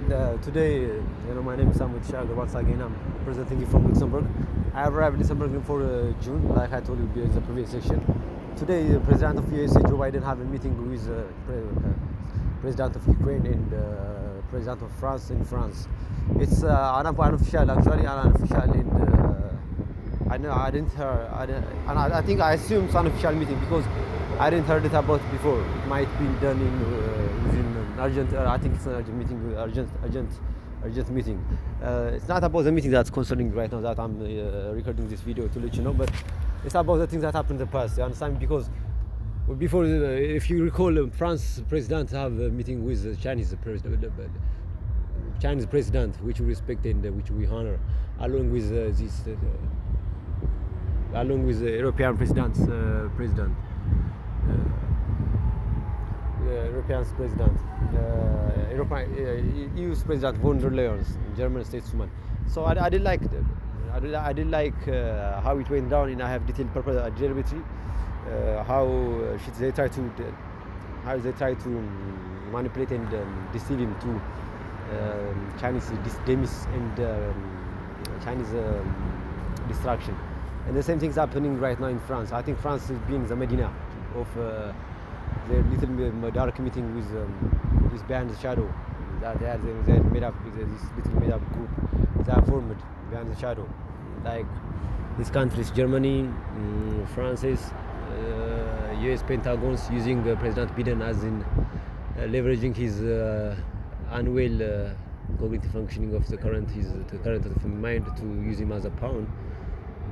Today, my name is Samuel Shagar. Once again, I'm presenting you from Luxembourg. I arrived in Luxembourg for June, like I told you in the previous section. Today, the President of USA, Joe Biden, have a meeting with President of Ukraine and President of France in France. It's unofficial, actually, unofficial, and I know I didn't hear, and I think I assume it's unofficial meeting because I didn't heard it about before. It might be done in within an urgent. I think it's an urgent meeting, urgent meeting. It's not about the meeting that's concerning right now that I'm recording this video to let you know, but it's about the things that happened in the past. You understand? Because before, if you recall, France president have a meeting with the Chinese president, which we respect and which we honor, along with along with the European president. European president, EU's president von der Leyen, German statesman. So I did like how it went down, and I have detailed deliberately how they try to manipulate and deceive him to Chinese demise and Chinese destruction. And the same thing's happening right now in France. I think France is being the Medina of their little dark meeting with this behind the shadow that they made up with this little made up group that formed behind the shadow, like these countries: Germany, France, U.S. Pentagons, using President Biden as in leveraging his unwell cognitive functioning of the current of mind to use him as a pawn.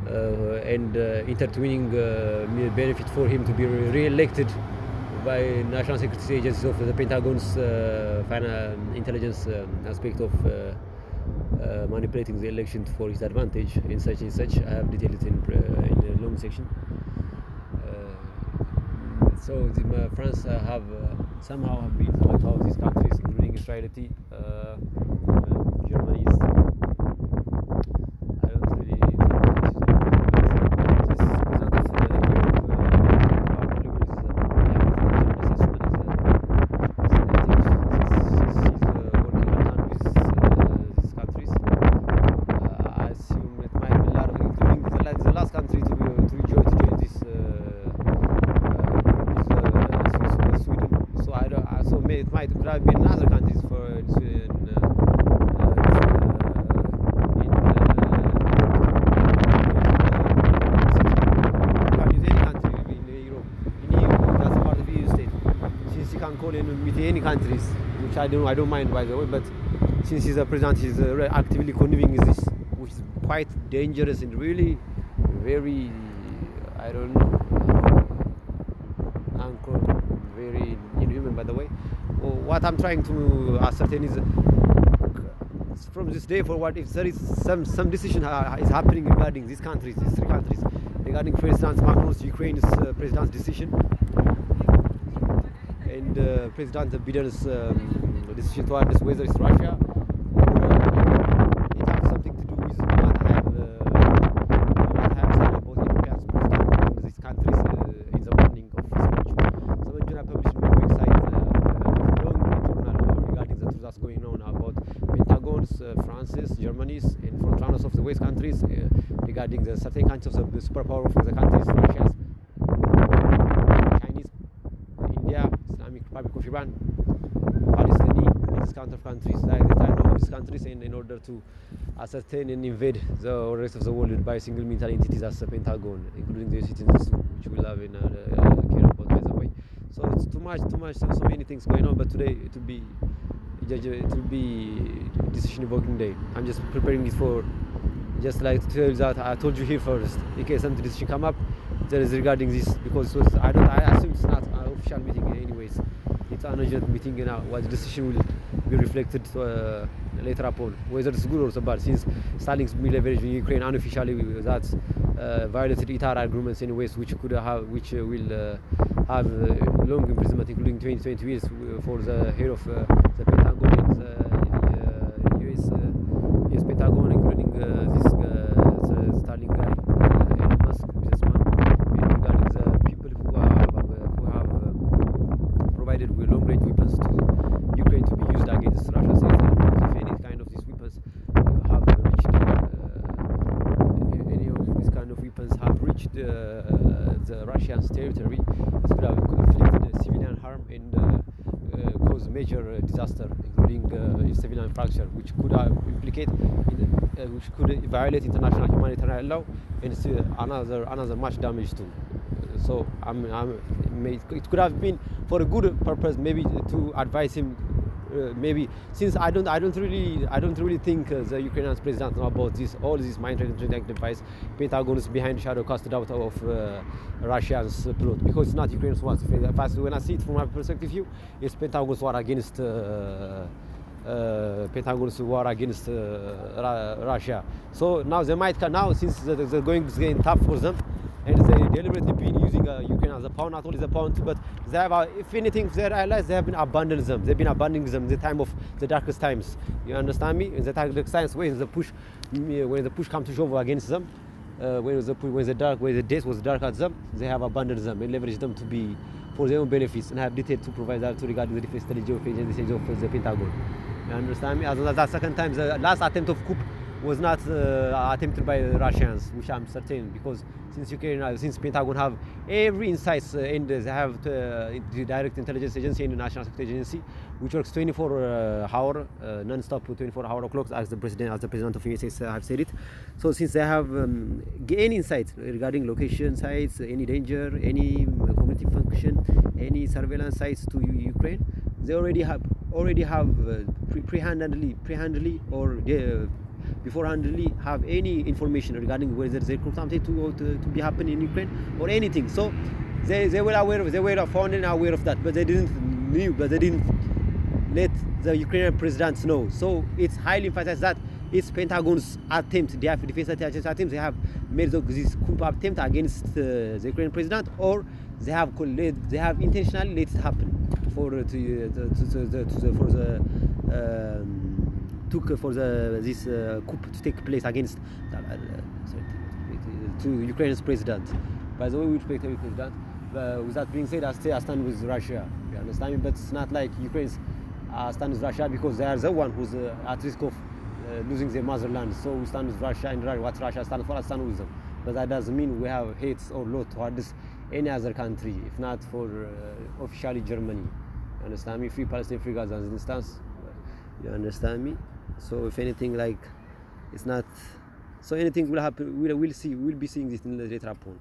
And intertwining benefit for him to be re-elected by national security agencies of the Pentagon's final intelligence aspect of manipulating the election for his advantage in such. I have detailed it in a long section. So France have somehow have been like all these countries, including Israel, Germany. It might could have been other countries for any countries, which I don't mind, by the way. But since he's a president, he's actively conniving with this, which is quite dangerous and really very, I don't know, very inhuman, by the way. What I'm trying to ascertain is from this day forward, if there is some decision is happening regarding these countries, these three countries, regarding, for instance, Macron's Ukraine's president's decision and President Biden's decision towards whether it's Russia or it has something to do with what I have said about European president and these countries in the morning of 7 June. 7 June I published on my website a long journal regarding the truth that's going on about Pentagons, France's, Germany's, and frontrunners of the West countries regarding the certain countries of the superpower of the countries, Russia's, Chinese, India, Islamic Republic of Iran, Palestine, and these kind of countries. They try to know these countries in order to ascertain and invade the rest of the world by single military entities as the Pentagon, including the citizens, which we love and care about, by the way. So it's too much, so many things going on. But today it will be decision evoking day. I'm just preparing it for, just like to tell you that I told you here first, in case some decision come up, there is regarding this, because I assume it's not an official meeting anyways. It's an urgent meeting, and what the decision will be reflected later upon, whether it's good or it's bad. Since Stalin's military in Ukraine unofficially that's violated ITAR agreements anyways, which will have long imprisonment, including 20 years for the head of the Pentagon and the US Pentagon, including this Stalin guy, Elon Musk, businessman, and regarding the people who have provided with long-range weapons to Ukraine to be used against Russia. Russia's territory, it could have inflicted civilian harm and cause major disaster, including civilian fracture, which could implicate, which could violate international humanitarian law, and another much damage too. So it could have been for a good purpose, maybe to advise him. Maybe since I don't really think the Ukrainian president know about all this mind-reading device, Pentagon is behind the shadow cast out of Russia's plot, because it's not Ukraine's war. When I see it from my perspective, it's Pentagon's war against Russia. So now they might now, since they're getting tough for them, and they deliberately been using Ukraine as a pawn, not only as a pawn too, but they have, if anything, their allies, they have been abandoning them. They've been abandoning them in the time of the darkest times. You understand me? In the darkest times, when the push comes to shove against them, when the days was dark at them, they have abandoned them and leveraged them to be for their own benefits, and have detailed to provide that to regarding the defense strategy of the Pentagon. You understand me? As the second time, the last attempt of coup was not attempted by the Russians, which I'm certain, because since Pentagon have every insights and they have the direct intelligence agency and the national security agency, which works 24-hour, non-stop, 24-hour clocks, as the president of the USA have said it. So since they have any insights regarding location sites, any danger, any cognitive function, any surveillance sites to Ukraine, they already have pre-handedly or beforehand have any information regarding whether there could something to be happening in Ukraine or anything. So they were aware they were found and aware of that, but they didn't let the Ukrainian presidents know. So it's highly emphasized that it's Pentagon's attempt, the defense intelligence attempt. They have made this coup attempt against the Ukrainian president, or they have intentionally let it happen for this coup to take place against to Ukraine's president. By the way, which president? With that being said, I stand with Russia. You understand me? But it's not like Ukraine's stand with Russia because they are the one who's at risk of losing their motherland. So we stand with Russia, and what Russia stands for, I stand with them. But that doesn't mean we have hates or lot towards any other country, if not for officially Germany. You understand me? Free Palestine, free Gaza, as an instance. You understand me? So if anything, like, it's not. So anything will happen. We'll be seeing this in the later upon.